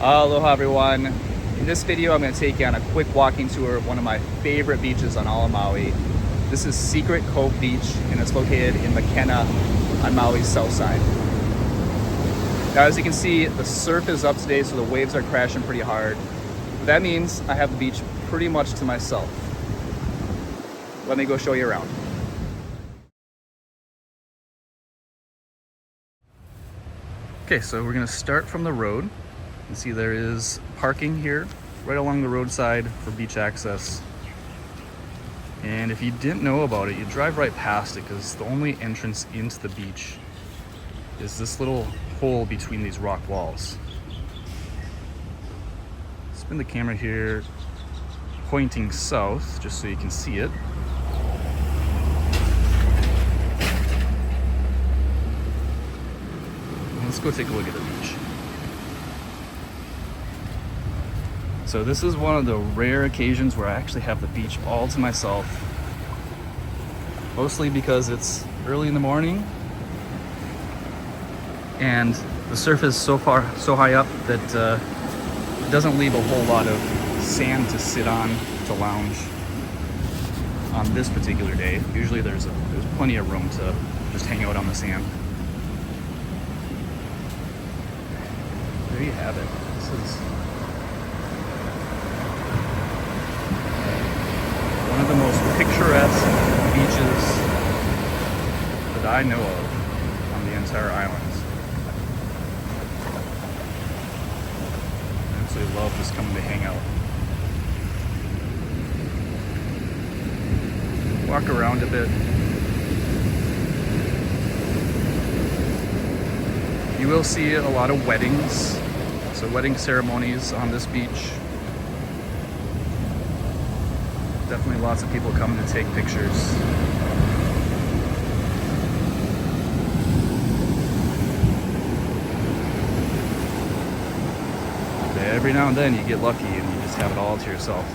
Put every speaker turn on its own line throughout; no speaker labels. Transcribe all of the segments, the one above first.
Aloha everyone. In this video I'm going to take you on a quick walking tour of one of my favorite beaches on all of Maui. This is Secret Cove Beach and it's located in Makena on Maui's south side. Now as you can see, the surf is up today, so the waves are crashing pretty hard. But that means I have the beach pretty much to myself. Let me go show you around. Okay, so we're going to start from the road. You can see there is parking here right along the roadside for beach access. And if you didn't know about it, you drive right past it because the only entrance into the beach is this little hole between these rock walls. Spin the camera here, pointing south just so you can see it. Let's go take a look at the beach. So this is one of the rare occasions where I actually have the beach all to myself. Mostly because it's early in the morning and the surf is so high up that it doesn't leave a whole lot of sand to sit on, to lounge on this particular day. Usually there's plenty of room to just hang out on the sand. There you have it. This is one of the most picturesque beaches that I know of on the entire island. I absolutely love just coming to hang out. Walk around a bit. You will see a lot of weddings, so wedding ceremonies on this beach. Definitely lots of people coming to take pictures. But every now and then you get lucky and you just have it all to yourself.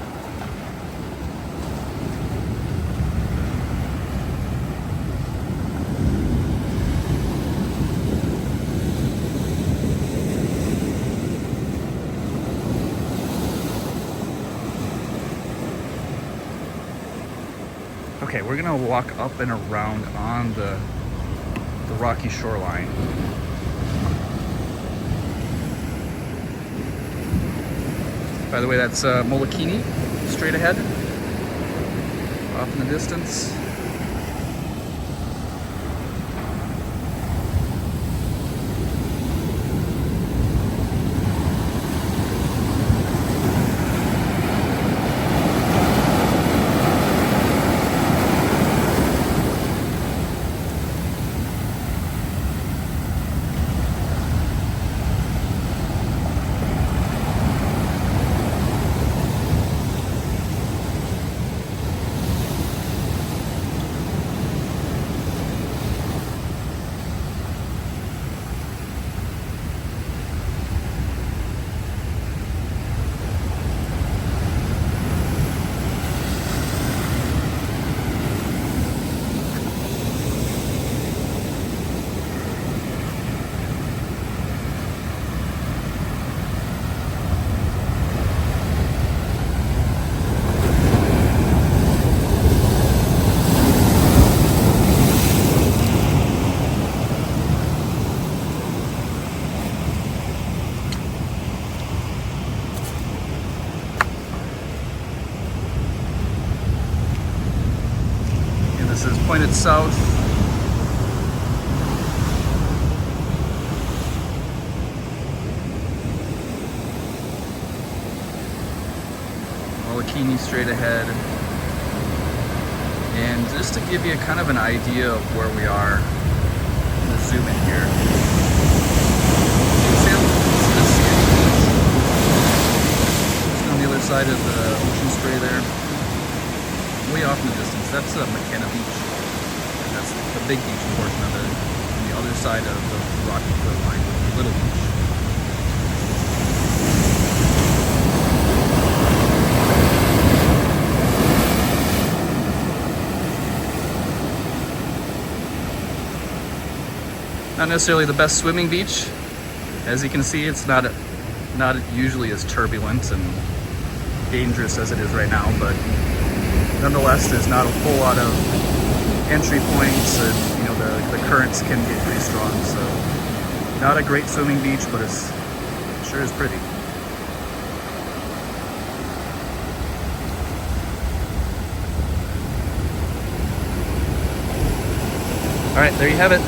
Okay, we're gonna walk up and around on the rocky shoreline. By the way, that's Molokini, straight ahead, off in the distance. This is pointed south. Molokini straight ahead. And just to give you kind of an idea of where we are, I'm going to zoom in here. See the sandy beach? Just on the other side of the ocean spray there. Way off in the distance, that's Makena Beach. And that's the big beach portion of it. On the other side of the rocky coastline, the little beach. Not necessarily the best swimming beach. As you can see, it's not Not usually as turbulent and dangerous as it is right now, but nonetheless, there's not a whole lot of entry points, and you know, the currents can get pretty strong. So not a great swimming beach, but it sure is pretty. All right, there you have it.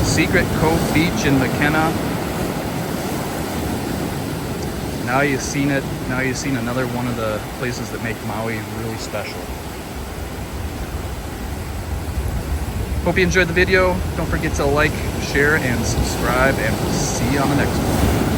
Secret Cove Beach in Makena. Now you've seen it. Now you've seen another one of the places that make Maui really special. Hope you enjoyed the video. Don't forget to like, share, and subscribe, and we'll see you on the next one.